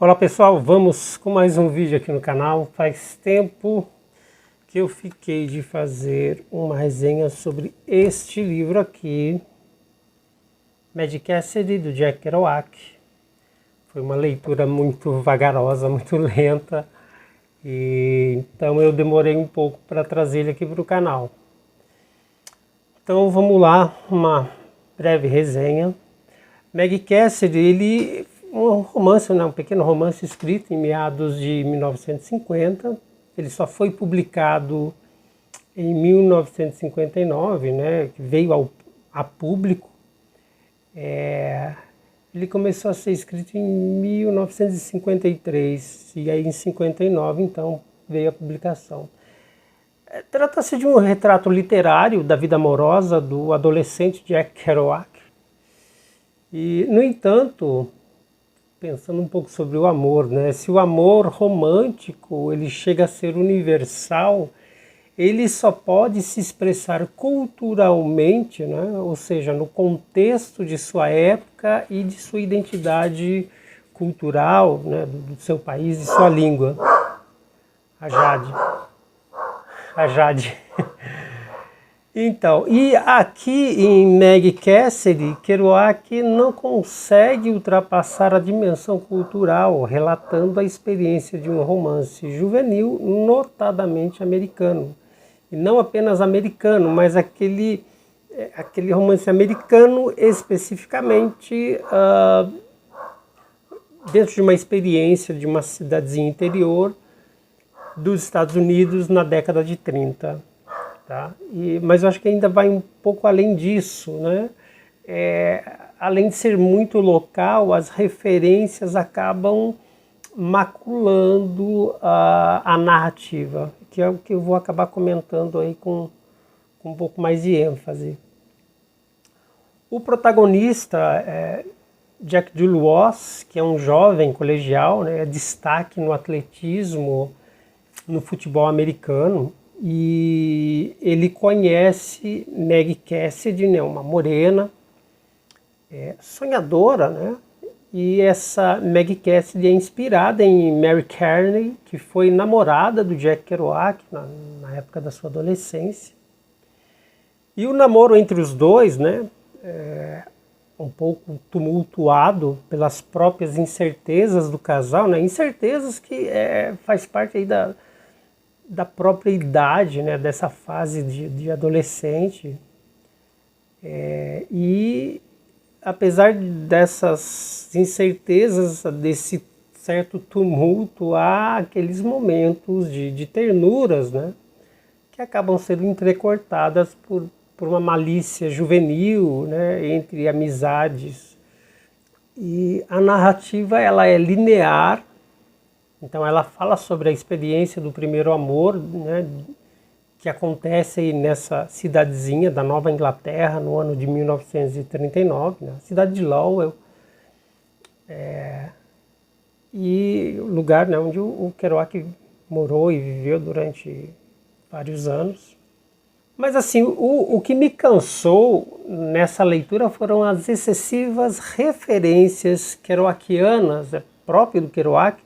Olá pessoal, vamos com mais um vídeo aqui no canal. Faz tempo que eu fiquei de fazer uma resenha sobre este livro aqui, Mad Cassidy, do Jack Kerouac. Foi uma leitura muito vagarosa, muito lenta, e então eu demorei um pouco para trazer ele aqui para o canal. Então vamos lá, uma breve resenha. Mad Cassidy, ele um romance, um pequeno romance escrito em meados de 1950. Ele só foi publicado em 1959, né, que veio a público. Ele começou a ser escrito em 1953 e aí em 59 então veio a publicação. Trata-se de um retrato literário da vida amorosa do adolescente Jack Kerouac. E, no entanto, pensando um pouco sobre o amor, né? Se o amor romântico ele chega a ser universal, ele só pode se expressar culturalmente, né? Ou seja, no contexto de sua época e de sua identidade cultural, né? Do seu país e sua língua. A Jade. Então, e aqui em Mad Cassidy, Kerouac não consegue ultrapassar a dimensão cultural, relatando a experiência de um romance juvenil, notadamente americano. E não apenas americano, mas aquele romance americano especificamente dentro de uma experiência de uma cidadezinha interior dos Estados Unidos na década de 30. Tá? Mas eu acho que ainda vai um pouco além disso, né? Além de ser muito local, as referências acabam maculando a narrativa, que é o que eu vou acabar comentando aí com um pouco mais de ênfase. O protagonista é Jack Dulois, que é um jovem colegial, né? Destaque no atletismo, no futebol americano. E ele conhece Mad Cassidy, né, uma morena, sonhadora, né? E essa Mad Cassidy é inspirada em Mary Kearney, que foi namorada do Jack Kerouac na época da sua adolescência. E o namoro entre os dois, né, um pouco tumultuado pelas próprias incertezas do casal, né? Incertezas que faz parte aí da própria idade, né, dessa fase de adolescente. E apesar dessas incertezas, desse certo tumulto, há aqueles momentos de ternuras, né, que acabam sendo entrecortadas por uma malícia juvenil, né, entre amizades. E a narrativa ela é linear. Então ela fala sobre a experiência do primeiro amor, né, que acontece aí nessa cidadezinha da Nova Inglaterra no ano de 1939, né, cidade de Lowell, e o lugar, né, onde o Kerouac morou e viveu durante vários anos. Mas assim, o que me cansou nessa leitura foram as excessivas referências kerouacianas, próprio do Kerouac.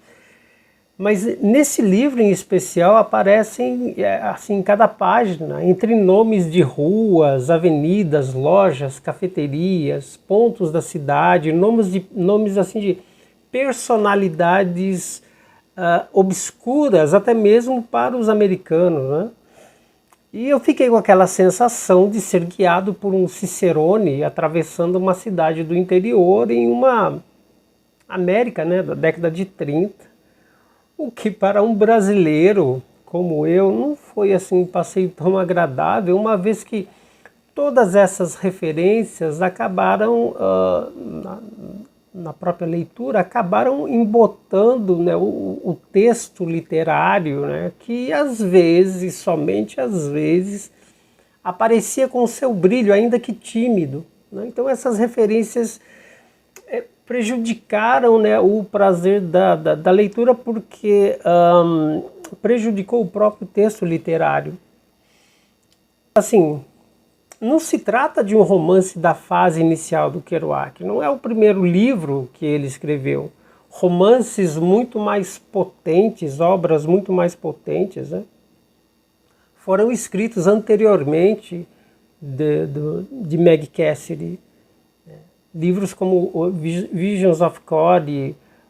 Mas nesse livro em especial aparecem, assim, em cada página, entre nomes de ruas, avenidas, lojas, cafeterias, pontos da cidade, nomes assim, de personalidades obscuras, até mesmo para os americanos, né? E eu fiquei com aquela sensação de ser guiado por um cicerone atravessando uma cidade do interior em uma América, né, da década de 30. O que para um brasileiro como eu não foi assim um passeio tão agradável, uma vez que todas essas referências acabaram, na própria leitura, acabaram embotando, né, o texto literário, né, que às vezes, somente às vezes, aparecia com seu brilho, ainda que tímido, né? Então essas referências prejudicaram, né, o prazer da leitura, porque prejudicou o próprio texto literário. Assim, não se trata de um romance da fase inicial do Kerouac, não é o primeiro livro que ele escreveu. romances muito mais potentes, obras muito mais potentes, né, foram escritos anteriormente de Meg Cassidy. Livros como Visions of God,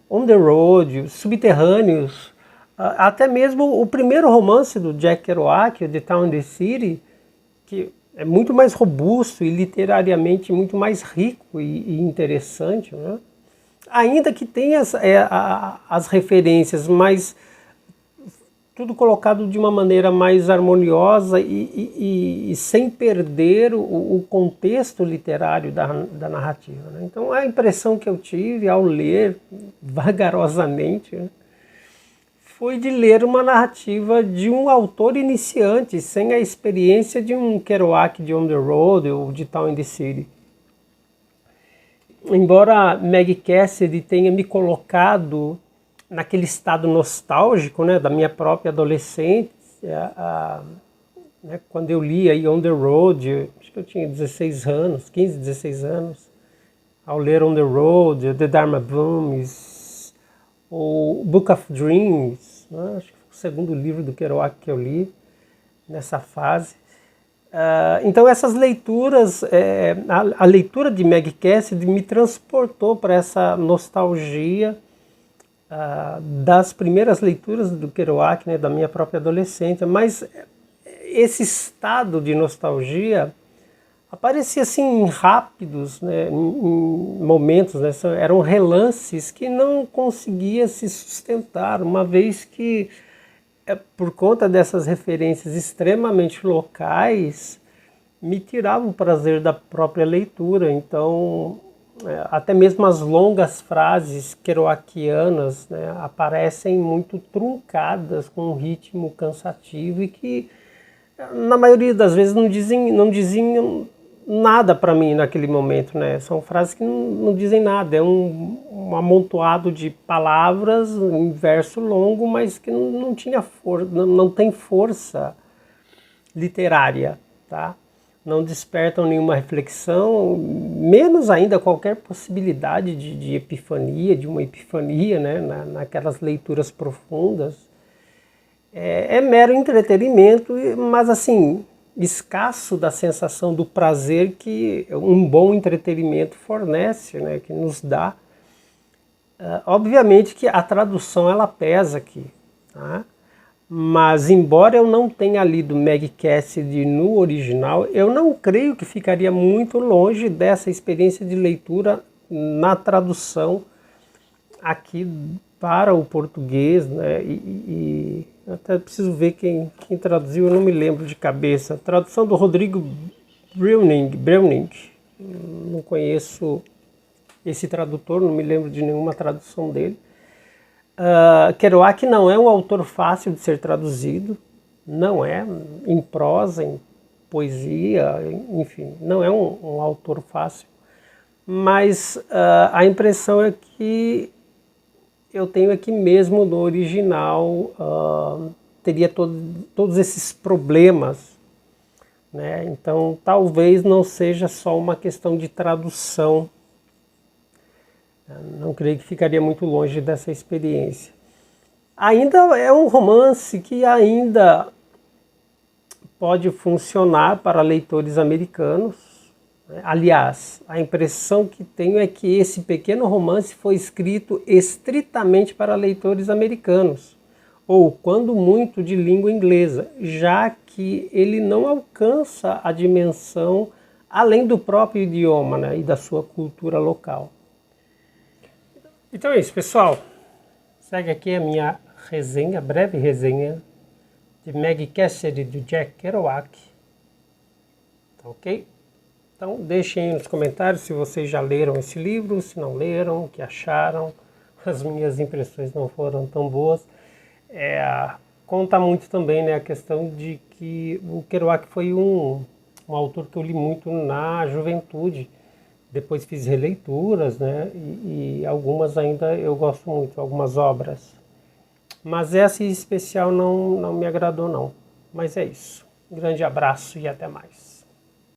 On the Road, Subterrâneos, até mesmo o primeiro romance do Jack Kerouac, o The Town and the City, que é muito mais robusto e literariamente muito mais rico e interessante, né? Ainda que tenha as referências, mas tudo colocado de uma maneira mais harmoniosa e sem perder o contexto literário da narrativa, né? Então a impressão que eu tive ao ler vagarosamente, né, foi de ler uma narrativa de um autor iniciante, sem a experiência de um Kerouac de On the Road ou de Town and the City. Embora Meg Cassidy tenha me colocado naquele estado nostálgico, né, da minha própria adolescência, né, quando eu li aí On the Road, acho que eu tinha 16 anos, 15, 16 anos, ao ler On the Road, The Dharma Booms, o Book of Dreams, né, acho que foi o segundo livro do Kerouac que eu li nessa fase. Então essas leituras, a leitura de Meg Cassidy me transportou para essa nostalgia das primeiras leituras do Kerouac, né, da minha própria adolescência, mas esse estado de nostalgia aparecia assim em rápidos, né, em momentos, né, eram relances que não conseguia se sustentar, uma vez que por conta dessas referências extremamente locais, me tirava o prazer da própria leitura. Então, até mesmo as longas frases kerouacianas, né, aparecem muito truncadas, com um ritmo cansativo e que, na maioria das vezes, não dizem nada para mim naquele momento, né? São frases que não dizem nada, é um amontoado de palavras em verso longo, mas que não tinha não tem força literária, tá? Não despertam nenhuma reflexão, menos ainda qualquer possibilidade de epifania, de uma epifania, né? Naquelas leituras profundas. É mero entretenimento, mas assim, escasso da sensação do prazer que um bom entretenimento fornece, né, que nos dá. Obviamente que a tradução ela pesa aqui, tá? Mas embora eu não tenha lido Meg Cassidy no original, eu não creio que ficaria muito longe dessa experiência de leitura na tradução aqui para o português, né? E até preciso ver quem traduziu, eu não me lembro de cabeça. A tradução do Rodrigo Breuning, não conheço esse tradutor, não me lembro de nenhuma tradução dele. Kerouac não é um autor fácil de ser traduzido, não é, em prosa, em poesia, enfim, não é um autor fácil, mas a impressão é que eu tenho aqui mesmo no original, teria todos esses problemas, né? Então talvez não seja só uma questão de tradução, não creio que ficaria muito longe dessa experiência. Ainda é um romance que ainda pode funcionar para leitores americanos. Aliás, a impressão que tenho é que esse pequeno romance foi escrito estritamente para leitores americanos, ou, quando muito, de língua inglesa, já que ele não alcança a dimensão além do próprio idioma, né, e da sua cultura local. Então é isso, pessoal. Segue aqui a minha resenha, breve resenha, de Meg Cassidy, do Jack Kerouac. Tá ok? Então deixem aí nos comentários se vocês já leram esse livro, se não leram, o que acharam. As minhas impressões não foram tão boas. Conta muito também, né, a questão de que o Kerouac foi um autor que eu li muito na juventude. Depois fiz releituras, né, e algumas ainda eu gosto muito, algumas obras. Mas essa em especial não me agradou não. Mas é isso. Um grande abraço e até mais.